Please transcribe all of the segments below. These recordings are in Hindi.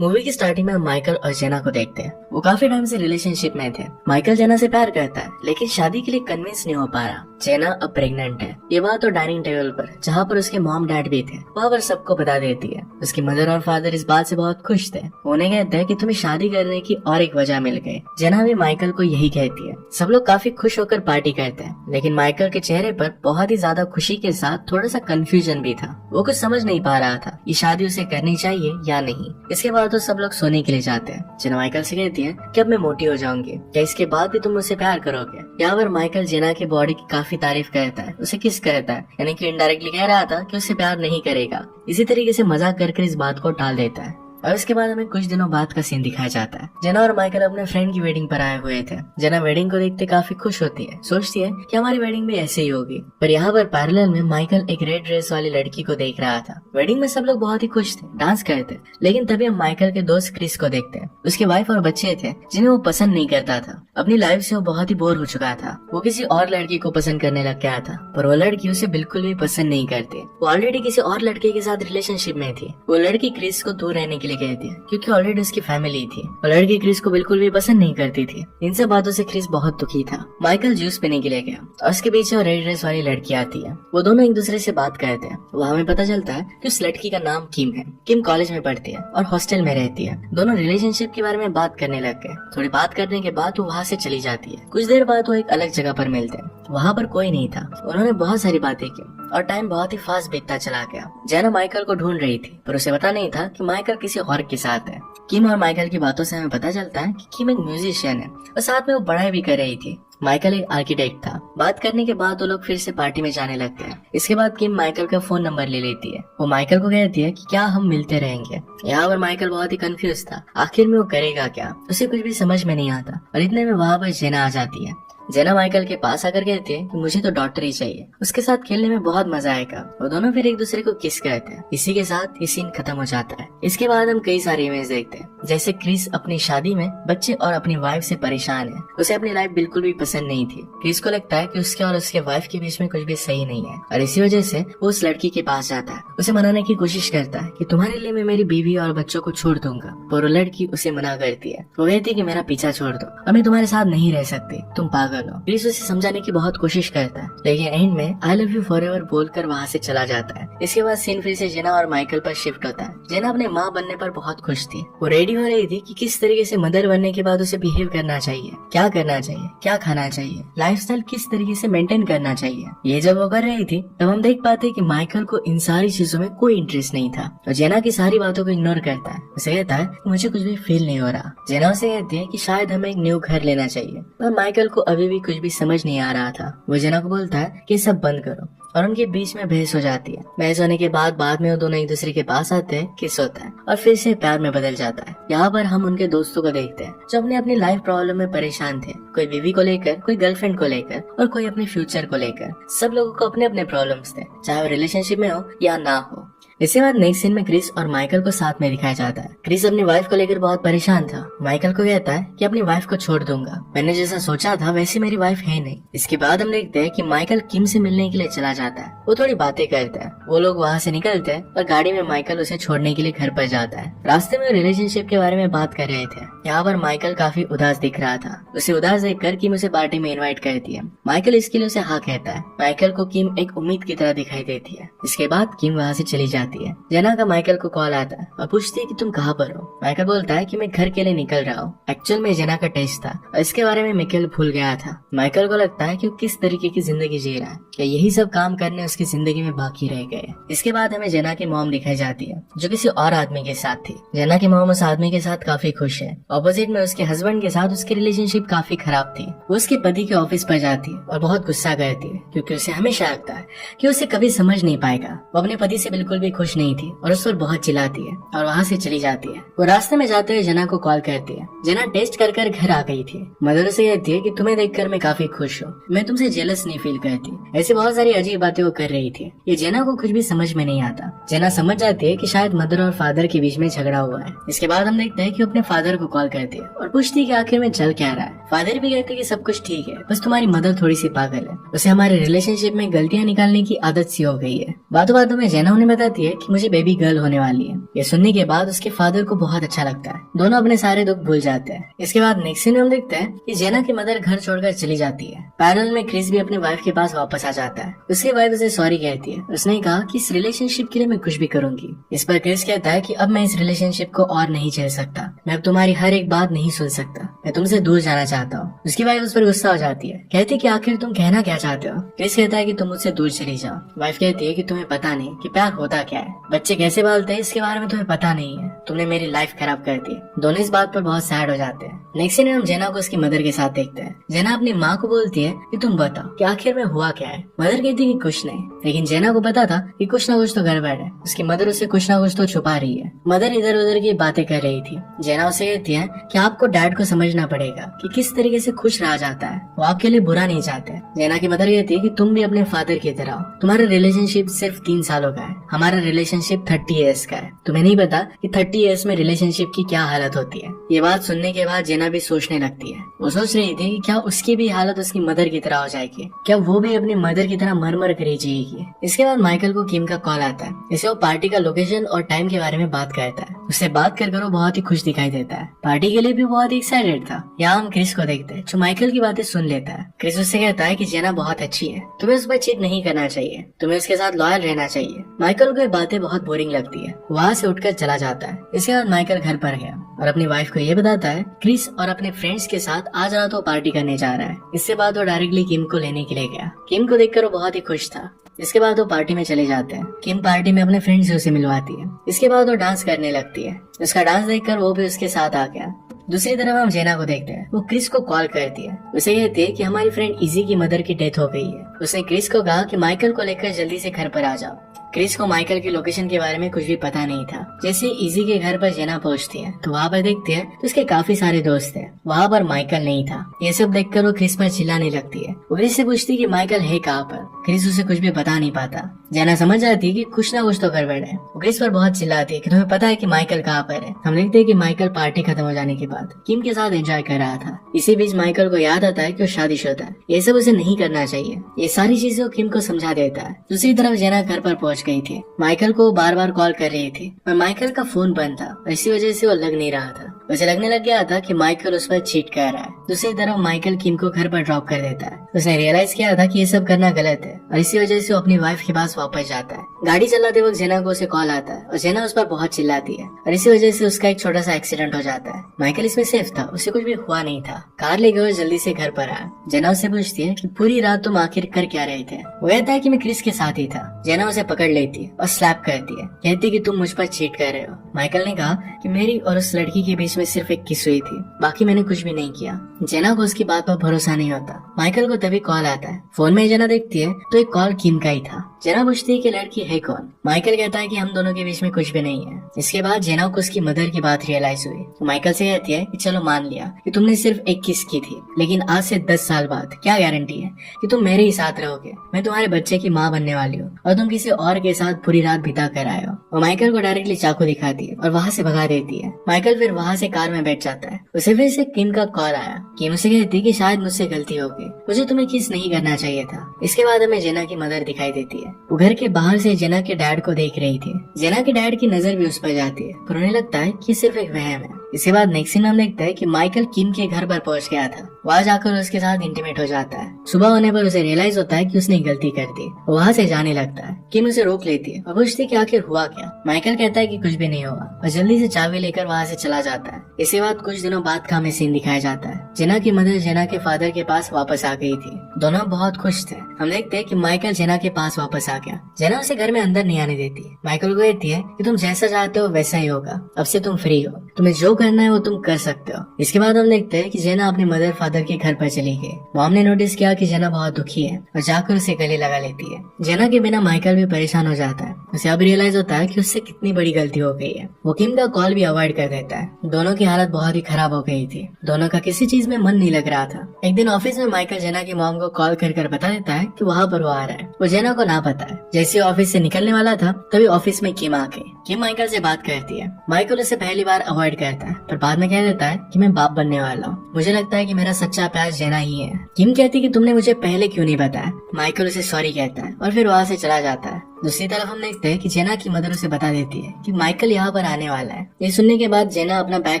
मूवी की स्टार्टिंग में हम माइकल और जेना को देखते हैं। वो काफी टाइम से रिलेशनशिप में थे। माइकल जेना से प्यार करता है लेकिन शादी के लिए कन्विंस नहीं हो पा रहा। जेना अब प्रेग्नेंट है। ये बात तो डाइनिंग टेबल पर, जहाँ पर उसके मॉम डैड भी थे, वहाँ पर सबको बता देती है। उसकी मदर और फादर इस बात से बहुत खुश थे। उन्हें कहते हैं कि तुम्हें शादी करने की और एक वजह मिल गई। जेना भी माइकल को यही कहती है। सब लोग काफी खुश होकर पार्टी करते हैं लेकिन माइकल के चेहरे पर बहुत ही ज्यादा खुशी के साथ थोड़ा सा कंफ्यूजन भी था। वो कुछ समझ नहीं पा रहा था ये शादी उसे करनी चाहिए या नहीं। इसके बाद तो सब लोग सोने के लिए जाते हैं। जेना माइकल से कहती है कि अब मैं मोटी हो जाऊंगी, क्या इसके बाद भी तुम मुझसे प्यार करोगे। यहाँ पर माइकल जेना की बॉडी की काफी तारीफ करता है, उसे किस करता है, यानी कि इनडायरेक्टली कह रहा था कि उससे प्यार नहीं करेगा। इसी तरीके से मजाक करके इस बात को टाल देता है। और इसके बाद हमें कुछ दिनों बाद का सीन दिखाया जाता है। जेना और माइकल अपने फ्रेंड की वेडिंग पर आए हुए थे। जेना वेडिंग को देखते काफी खुश होती है, सोचती है कि हमारी वेडिंग भी ऐसे ही होगी। पर यहाँ पर पैरेलल में माइकल एक रेड ड्रेस वाली लड़की को देख रहा था। वेडिंग में सब लोग बहुत ही खुश थे, डांस करते, लेकिन तभी हम माइकल के दोस्त क्रिस को देखते हैं। उसके वाइफ और बच्चे थे जिन्हें वो पसंद नहीं करता था। अपनी लाइफ से वो बहुत ही बोर हो चुका था। वो किसी और लड़की को पसंद करने लग गया था, पर वो लड़की उसे बिल्कुल भी पसंद नहीं करती। वो ऑलरेडी किसी और लड़के के साथ रिलेशनशिप में थी। वो लड़की क्रिस को दूर रहने के लिए कहती है क्योंकि ऑलरेडी उसकी फैमिली थी। वो लड़की क्रिस को बिल्कुल भी पसंद नहीं करती थी। इन सब बातों से क्रिस बहुत दुखी था। माइकल जूस पीने के लिए गया और उसके पीछे वो रेड ड्रेस वाली लड़की आती है। वो दोनों एक दूसरे से बात करते हैं। वहाँ हमें पता चलता है कि उस लड़की का नाम किम है। किम कॉलेज में पढ़ती है और हॉस्टल में रहती है। दोनों रिलेशनशिप के बारे में बात करने लग गए। थोड़ी बात करने के बाद वो वहाँ से चली जाती है। कुछ देर बाद वो एक अलग जगह पर मिलते हैं। वहाँ पर कोई नहीं था। उन्होंने बहुत सारी बातें की और टाइम बहुत ही फास्ट बीतता चला गया। जेना माइकल को ढूंढ रही थी पर उसे पता नहीं था कि माइकल किसी और के साथ है। किम और माइकल की बातों से हमें पता चलता है कि किम एक म्यूजिशियन है और साथ में वो पढ़ाई भी कर रही थी। माइकल एक आर्किटेक्ट था। बात करने के बाद वो लोग फिर से पार्टी में जाने लगते हैं। इसके बाद किम माइकल का फोन नंबर ले लेती है। वो माइकल को कहती है कि क्या हम मिलते रहेंगे। यहाँ पर माइकल बहुत ही कंफ्यूज था, आखिर में वो करेगा क्या, उसे कुछ भी समझ में नहीं आता। और इतने में वहाँ पर जेना आ जाती है। जेना माइकल के पास आकर कहती है कि मुझे तो डॉक्टर ही चाहिए, उसके साथ खेलने में बहुत मजा आएगा। वो दोनों फिर एक दूसरे को किस करते हैं। इसी के साथ ये सीन खत्म हो जाता है। इसके बाद हम कई सारे इमेज देखते हैं, जैसे क्रिस अपनी शादी में बच्चे और अपनी वाइफ से परेशान है। उसे अपनी लाइफ बिल्कुल भी पसंद नहीं थी। क्रिस को लगता है कि उसके और उसके वाइफ के बीच में कुछ भी सही नहीं है और इसी वजह से वो उस लड़की के पास जाता है। उसे मनाने की कोशिश करता है कि तुम्हारे लिए मैं मेरी बीवी और बच्चों को छोड़ दूंगा, पर वो लड़की उसे मना करती है। वो कहती है कि मेरा पीछा छोड़ दो, अब मैं तुम्हारे साथ नहीं रह सकती, तुम पागल हो। क्रिस उसे समझाने की बहुत कोशिश करता है लेकिन एंड में आई लव यू फॉरएवर बोलकर वहाँ से चला जाता है। इसके बाद सीन फिर से जेना और माइकल पर शिफ्ट होता है। जेना अपने माँ बनने पर बहुत खुश थी। वो रेडी हो रही थी कि किस तरीके से मदर बनने के बाद उसे बिहेव करना चाहिए, क्या करना चाहिए, क्या खाना चाहिए, लाइफस्टाइल किस तरीके से मेंटेन करना चाहिए। ये जब वो कर रही थी तब हम देख पाते कि माइकल को इन सारी चीजों में कोई इंटरेस्ट नहीं था और जेना की सारी बातों को इग्नोर करता है। उसे कहता है कि मुझे कुछ भी फील नहीं हो रहा। जेना उसे कहती है कि शायद हमें एक न्यू घर लेना चाहिए, पर माइकल को अभी भी कुछ भी समझ नहीं आ रहा था। वो जेना को बोलता है कि सब बंद करो और उनके बीच में बहस हो जाती है। बहस होने के बाद में वो दोनों एक दूसरे के पास आते हैं, किस होता है और फिर से प्यार में बदल जाता है। यहाँ पर हम उनके दोस्तों को देखते हैं जो अपने अपनी लाइफ प्रॉब्लम में परेशान थे। कोई बीवी को लेकर, कोई गर्लफ्रेंड को लेकर और कोई अपने फ्यूचर को लेकर। सब लोगों को अपने अपने प्रॉब्लम्स थे, चाहे वो रिलेशनशिप में हो या ना हो। इसके बाद नेक्स्ट सीन में क्रिस और माइकल को साथ में दिखाया जाता है। क्रिस अपनी वाइफ को लेकर बहुत परेशान था। माइकल को कहता है कि अपनी वाइफ को छोड़ दूंगा, मैंने जैसा सोचा था वैसी मेरी वाइफ है नहीं। इसके बाद हम देखते हैं कि माइकल किम से मिलने के लिए चला जाता है। वो थोड़ी बातें करता है। वो लोग वहाँ से निकलते हैं और गाड़ी में माइकल उसे छोड़ने के लिए घर पर जाता है। रास्ते में रिलेशनशिप के बारे में बात कर रहे थे। यहाँ पर माइकल काफी उदास दिख रहा था। उसे उदास देखकर किम उसे पार्टी में इन्वाइट करती है। माइकल इसके लिए उसे हाँ कहता है। माइकल को किम एक उम्मीद की तरह दिखाई देती है। इसके बाद किम वहाँ से चली जाती है। जेना का माइकल को कॉल आता है और पूछती है कि तुम कहाँ पर हो। माइकल बोलता है कि मैं घर के लिए निकल रहा हूँ। एक्चुअल में जेना का टेस्ट था और इसके बारे में मिकेल भूल गया था। माइकल को लगता है कि वो किस तरीके की जिंदगी जी रहा है, क्या यही सब काम करने उसकी जिंदगी में बाकी रह गए। इसके बाद हमें जेना की मॉम दिखाई जाती है जो किसी और आदमी के साथ थी। जेना की मॉम उस आदमी के साथ काफी खुश है। ऑपोजिट में उसके हस्बैंड के साथ उसकी रिलेशनशिप काफी खराब थी। वो उसके पति के ऑफिस पर जाती है और बहुत गुस्सा करती है क्योंकि उसे हमेशा लगता है कि उसे कभी समझ नहीं पाएगा। वो अपने पति से बिल्कुल भी खुश नहीं थी और उस पर बहुत चिल्लाती है और वहाँ से चली जाती है। वो रास्ते में जाते हुए जेना को कॉल करती है। जेना टेस्ट कर कर घर आ गई थी। मदर से कहती है कि तुम्हें देखकर मैं काफी खुश हूँ, मैं तुमसे जेलस नहीं फील करती। ऐसी बहुत सारी अजीब बातें वो कर रही थी। ये जेना को कुछ भी समझ में नहीं आता। जेना समझ जाती है कि शायद मदर और फादर के बीच में झगड़ा हुआ है। इसके बाद हम देखते हैं कि अपने फादर को कॉल करती है और पूछती है कि आखिर में चल क्या रहा है। फादर भी कहते हैं कि सब कुछ ठीक है, बस तुम्हारी मदर थोड़ी सी पागल है, उसे हमारे रिलेशनशिप में गलतियाँ निकालने की आदत सी हो गई है। बातों बातों में जेना उन्हें बताती है कि मुझे बेबी गर्ल होने वाली है। ये सुनने के बाद उसके फादर को बहुत अच्छा लगता है। दोनों अपने सारे दुख भूल जाते हैं। इसके बाद नेक्स्ट सीन में हम देखते हैं कि जेना की मदर घर छोड़कर चली जाती है। पैरेलल में क्रिस भी अपनी वाइफ के पास वापस आ जाता है। उसकी वाइफ उसे सॉरी कहती है। उसने कहा कि इस रिलेशनशिप के लिए मैं कुछ भी करूंगी। इस पर क्रिस कहता है कि अब मैं इस रिलेशनशिप को और नहीं झेल सकता। मैं अब तुम्हारी हर एक बात नहीं सुन सकता। मैं तुमसे दूर जाना चाहता हूँ। उसकी वाइफ उस पर गुस्सा हो जाती है। कहती है कि आखिर तुम कहना क्या चाहते हो। क्रिस कहता है कि तुम मुझसे दूर चली जाओ। वाइफ कहती है कि तुम्हें पता नहीं कि प्यार होता क्या है, बच्चे कैसे पालते हैं इसके बारे में तुम्हें पता नहीं है। तुमने मेरी लाइफ खराब कर दी। दोनों इस बात पर बहुत सैड हो जाते हैं। नेक्स्ट सीन में हम जेना को उसकी मदर के साथ देखते हैं। जेना अपनी माँ को बोलती है कि तुम बताओ कि आखिर में हुआ क्या है। मदर कहती है कि कुछ नहीं, लेकिन जेना को पता था कि कुछ ना कुछ तो गड़बड़ है। उसकी मदर उससे कुछ ना कुछ तो छुपा रही है। मदर इधर उधर की बातें कर रही थी। जेना उसे कहती है कि आपको डैड को समझना पड़ेगा कि किस तरीके से खुश रहा जाता है। वो आपके लिए बुरा नहीं चाहते। जेना की मदर कहती है कि तुम भी अपने फादर की तरह हो। तुम्हारा रिलेशनशिप सिर्फ 3 सालों का है, हमारा रिलेशनशिप 30 ईयर्स का है। तुम्हें नहीं पता कि 30 ईयर्स में रिलेशनशिप की क्या हालत होती है। ये बात सुनने के बाद जेना भी सोचने लगती है। वो सोच रही थी कि क्या उसकी भी हालत उसकी मदर की तरह हो जाएगी, क्या वो भी अपनी मदर की तरह मर मर कर जिएगी। इसके बाद माइकल को किम का कॉल आता है। इसे वो पार्टी का लोकेशन और टाइम के बारे में बात करता है। उससे बात कर वो बहुत ही खुश दिखाई देता है। पार्टी के लिए भी बहुत एक्साइटेड था। यहाँ हम क्रिस को देखते हैं जो माइकल की बातें सुन लेता है। क्रिस उससे कहता है कि जेना बहुत अच्छी है, तुम्हें उस पर चीट नहीं करना चाहिए, तुम्हें उसके साथ लॉयल रहना चाहिए। माइकल को ये बातें बहुत बोरिंग लगती है। वहाँ से उठकर चला जाता है। इसके बाद माइकल घर पर गया और अपनी वाइफ को ये बताता है क्रिस और अपने फ्रेंड्स के साथ आज रात वो पार्टी करने जा रहा है। इसके बाद वो डायरेक्टली किम को लेने के लिए गया। किम को देखकर वो बहुत ही खुश था। इसके बाद वो पार्टी में चले जाते हैं। किम पार्टी में अपने फ्रेंड से उसे मिलवाती है। इसके बाद वो डांस करने लगती है। उसका डांस देखकर वो भी उसके साथ आ गया। दूसरी तरफ हम जेना को देखते हैं। वो क्रिस को कॉल करती है। उसे कहती है कि हमारी फ्रेंड इजी की मदर की डेथ हो गई है। उसने क्रिस को कहा कि माइकल को लेकर जल्दी से घर पर आ जाओ। क्रिस को माइकल की लोकेशन के बारे में कुछ भी पता नहीं था। जैसे इजी के घर पर जेना पहुंचती है तो वहाँ पर देखती है तो उसके काफी सारे दोस्त हैं। वहाँ पर माइकल नहीं था। ये सब देखकर वो क्रिस पर चिल्लाने लगती है। वो क्रिस से पूछती है कि माइकल है कहाँ पर। क्रिस उसे कुछ भी बता नहीं पाता। जेना समझ जाती है कि कुछ ना कुछ तो गड़बड़ है। वो क्रिस पर बहुत चिल्लाती है कि तुम्हें पता है कि माइकल कहाँ पर है। हम देखते हैं कि माइकल पार्टी खत्म हो जाने के बाद किम के साथ एंजॉय कर रहा था। इसी बीच माइकल को याद आता है कि वो शादीशुदा है। ये सब उसे नहीं करना चाहिए। ये सारी चीजें वो किम को समझा देता है। दूसरी तरफ जेना घर पर पहुंच गई थी। माइकल को बार बार कॉल कर रही थी पर माइकल का फोन बंद था। इसी वजह से वो लग नहीं रहा था। उसे लगने लग गया था कि माइकल उस पर चीट कर रहा है। दूसरी तरफ माइकल किम को घर पर ड्रॉप कर देता है। उसने रियलाइज किया था कि ये सब करना गलत है और इसी वजह से वो अपनी वाइफ के पास वापस जाता है। गाड़ी चलाते वक्त जेना को उसे कॉल आता है और जेना उस पर बहुत चिल्लाती है और इसी वजह से उसका एक छोटा सा एक्सीडेंट हो जाता है। माइकल इसमें सेफ था, उसे कुछ भी हुआ नहीं था। कार लेके वो जल्दी से घर पर आया। जेना उससे पूछती है कि पूरी रात तुम आखिर कर क्या रहे थे। वो कहता है कि मैं क्रिस के साथ ही था। जेना उसे पकड़ लेती है और स्लैप करती है। कहती कि तुम मुझ पर चीट कर रहे हो। माइकल ने कहा कि मेरी और उस लड़की के बीच में सिर्फ एक किस हुई थी, बाकी मैंने कुछ भी नहीं किया। जेना को उसकी बात पर भरोसा नहीं होता। माइकल को तभी कॉल आता है। फोन में जेना देखती है तो एक कॉल किम का ही था। जेना पूछती है कि लड़की है कौन। माइकल कहता है कि हम दोनों के बीच में कुछ भी नहीं है। इसके बाद जेना को उसकी मदर की बात रियलाइज हुई। तो माइकल से कहती है कि चलो मान लिया कि तुमने सिर्फ एक किस की थी, लेकिन आज से 10 साल बाद क्या गारंटी है कि तुम मेरे ही साथ रहोगे। मैं तुम्हारे बच्चे की माँ बनने वाली हूँ और तुम किसी और के साथ पूरी रात बिता कर आए हो। वो माइकल को डायरेक्टली चाकू दिखाती है और वहाँ से भगा देती है। माइकल फिर वहाँ से कार में बैठ जाता है। उसे फिर से किम का कॉल आया। किम उसे कहती कि शायद मुझसे गलती हो गई, मुझे तुम्हें किस नहीं करना चाहिए था। इसके बाद हमें जेना की मदर दिखाई देती है। वो घर के बाहर से जेना के डैड को देख रही थी। जेना के डैड की नजर भी उस पर जाती है पर उन्हें लगता है कि सिर्फ एक वहम है। इसके बाद नेक्स्ट सीन हम देखते हैं कि माइकल किम के घर पर पहुंच गया था। वहाँ जाकर उसके साथ इंटीमेट हो जाता है। सुबह होने पर उसे रियलाइज होता है कि उसने गलती कर दी। वहाँ से जाने लगता है। किम उसे रोक लेती है और पूछती है कि आखिर हुआ क्या। माइकल कहता है कि कुछ भी नहीं हुआ और जल्दी से चाबी लेकर वहाँ से चला जाता है। इसके बाद कुछ दिनों बाद का हमें सीन दिखाया जाता है। जेना की मदर जेना के फादर के पास वापस आ गई थी। दोनों बहुत खुश थे। हम देखते हैं कि माइकल जेना के पास वापस आ गया। जेना उसे घर में अंदर नहीं आने देती है। माइकल को कहती है कि तुम जैसा चाहते हो वैसा ही होगा, अब से तुम फ्री हो, तुम्हें जो करना है वो तुम कर सकते हो। इसके बाद हम देखते हैं कि जेना अपने मदर फादर के घर पर चली गई। मॉम ने नोटिस किया कि जेना बहुत दुखी है और जाकर उसे गले लगा लेती है। जेना के बिना माइकल भी परेशान हो जाता है। उसे अब रियलाइज होता है कि उससे कितनी बड़ी गलती हो गई है। वो किम का कॉल भी अवॉइड कर देता है। दोनों की हालत बहुत ही खराब हो गई थी। दोनों का किसी चीज में मन नहीं लग रहा था। एक दिन ऑफिस में माइकल जेना की मॉम को कॉल कर बता देता है कि वहाँ पर वो आ रहा है। वो जेना को ना पता है। जैसे ऑफिस से निकलने वाला था तभी ऑफिस में किम आ गई। किम माइकल से बात करती है। माइकल उसे पहली बार अवॉइड करता है पर बाद में कह देता है कि मैं बाप बनने वाला हूँ। मुझे लगता है कि मेरा सच्चा प्यार जेना ही है। किम कहती कि तुमने मुझे पहले क्यों नहीं बताया। माइकल उसे सॉरी कहता है और फिर वहाँ से चला जाता है। दूसरी तरफ हम देखते हैं कि जेना की मदर उसे बता देती है कि माइकल यहाँ पर आने वाला है। ये सुनने के बाद जेना अपना बैग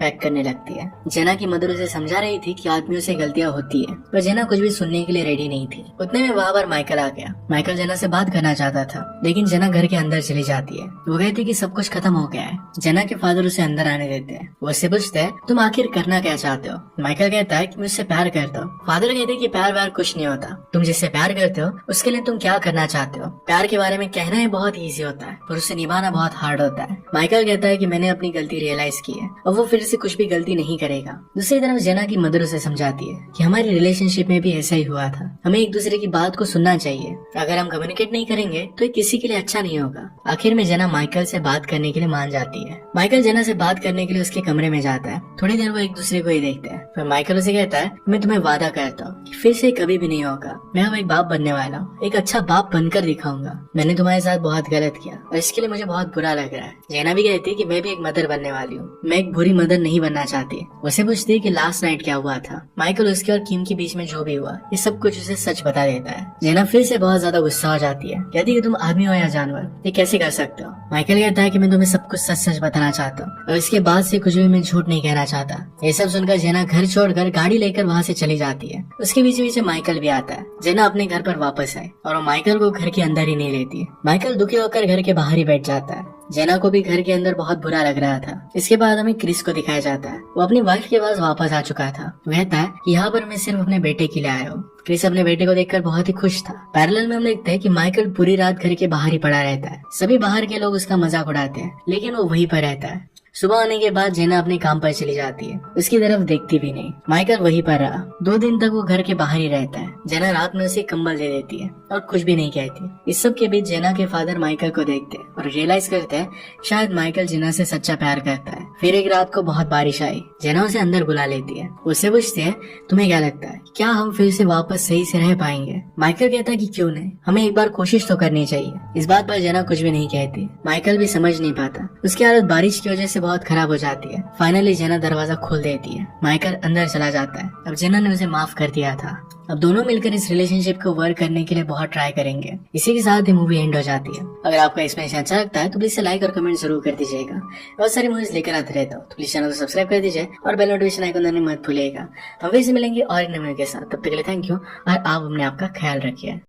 पैक करने लगती है। जेना की मदर उसे समझा रही थी कि आदमियों से गलतियां होती है, पर जेना कुछ भी सुनने के लिए रेडी नहीं थी। उतने में वहाँ पर माइकल आ गया। माइकल जेना से बात करना चाहता था, लेकिन जेना घर के अंदर चली जाती है। वो कहती कि सब कुछ खत्म हो गया है। जेना के फादर उसे अंदर आने देते हैं। वो उससे पूछते हैं तुम आखिर करना क्या चाहते हो। माइकल कहता है कि मुझसे प्यार करता हूँ। फादर कहते हैं कि प्यार व्यार कुछ नहीं होता, तुम जिससे प्यार करते हो उसके लिए तुम क्या करना चाहते हो। प्यार के बारे में कहना ही बहुत ईजी होता है, पर उसे निभाना बहुत हार्ड होता है। माइकल कहता है कि मैंने अपनी गलती रियलाइज की है और वो फिर से कुछ भी गलती नहीं करेगा। दूसरी तरफ जेना की मदर उसे समझाती है कि हमारी रिलेशनशिप में भी ऐसा ही हुआ था, हमें एक दूसरे की बात को सुनना चाहिए। अगर हम कम्युनिकेट नहीं करेंगे तो ये किसी के लिए अच्छा नहीं होगा। आखिर में जेना माइकल से बात करने के लिए मान जाती है। माइकल जेना से बात करने के लिए उसके कमरे में जाता है। थोड़ी देर वो एक दूसरे को ही देखते हैं। फिर माइकल उसे कहता है मैं तुम्हें वादा करता हूँ कि फिर से कभी भी नहीं होगा। मैं अब एक बाप बनने वाला हूँ, एक अच्छा बाप बनकर दिखाऊंगा। मैंने तुम्हारे साथ बहुत गलत किया और इसके लिए मुझे बहुत बुरा लग रहा है। जेना भी कहती है कि मैं भी एक मदर बनने वाली हूँ, मैं एक बुरी मदर नहीं बनना चाहती। उसे पूछती है कि लास्ट नाइट क्या हुआ था। माइकल उसके और किम के बीच में जो भी हुआ ये सब कुछ उसे सच बता देता है। जेना फिर से बहुत ज्यादा गुस्सा हो जाती है। कहती है कि तुम आदमी हो या जानवर, ये कैसे कर सकते हो। माइकल कहता है कि मैं तुम्हें सब कुछ सच सच बताना चाहता हूँ और इसके बाद से कुछ भी मैं झूठ नहीं कहना चाहता। ये सब सुनकर जेना घर छोड़कर गाड़ी लेकर वहाँ से चली जाती है। उसके बीच बीच माइकल भी आता है। जेना अपने घर पर वापस आए और वो माइकल को घर के अंदर ही नहीं लेती है। माइकल दुखी होकर घर के बाहर ही बैठ जाता है। जेना को भी घर के अंदर बहुत बुरा लग रहा था। इसके बाद हमें क्रिस को दिखाया जाता है। वो अपनी वाइफ के पास वापस आ चुका था। वो कहता है कि यहाँ पर मैं सिर्फ अपने बेटे के लिए आया हूँ। क्रिस अपने बेटे को देखकर बहुत ही खुश था। पैरेलल में हम देखते हैं कि माइकल पूरी रात घर के बाहर ही पड़ा रहता है। सभी बाहर के लोग उसका मजाक उड़ाते हैं, लेकिन वो वहीं पर रहता है। सुबह होने के बाद जेना अपने काम पर चली जाती है, उसकी तरफ देखती भी नहीं। माइकल वहीं पर रहा। 2 दिन तक वो घर के बाहर ही रहता है। जेना रात में उसे कंबल दे देती है और कुछ भी नहीं कहती। इस सब के बीच जेना के फादर माइकल को देखते हैं और रियलाइज करते हैं शायद माइकल जेना से सच्चा प्यार करता है। फिर एक रात को बहुत बारिश आई। जेना उसे अंदर बुला लेती है। उससे पूछती है तुम्हें क्या लगता है क्या हम फिर से वापस सही से रह पाएंगे। माइकल कहता है कि क्यों नहीं, हमें एक बार कोशिश तो करनी चाहिए। इस बात पर जेना कुछ भी नहीं कहती। माइकल भी समझ नहीं पाता। उसकी हालत बारिश की वजह से बहुत खराब हो जाती है। फाइनली जेना दरवाजा खोल देती है। माइकल अंदर चला जाता है। अब जेना ने उसे माफ कर दिया था। अब दोनों मिलकर इस रिलेशनशिप को वर्क करने के लिए बहुत ट्राई करेंगे। इसी के साथ ही मूवी एंड हो जाती है। अगर आपको एक्सप्लेनेशन अच्छा लगता है तो प्लीज लाइक और कमेंट जरूर कर दीजिएगा। बहुत सारी मूवीज लेकर आते रहता हूँ, तो प्लीज चैनल को सब्सक्राइब कर दीजिए और बेल नोटिफिकेशन आइकन दबाना मत भूलिएगा। हम फिर से मिलेंगे और एक नए वीडियो के साथ। तब तक के लिए थैंक यू और आप अपने आप का ख्याल रखिए।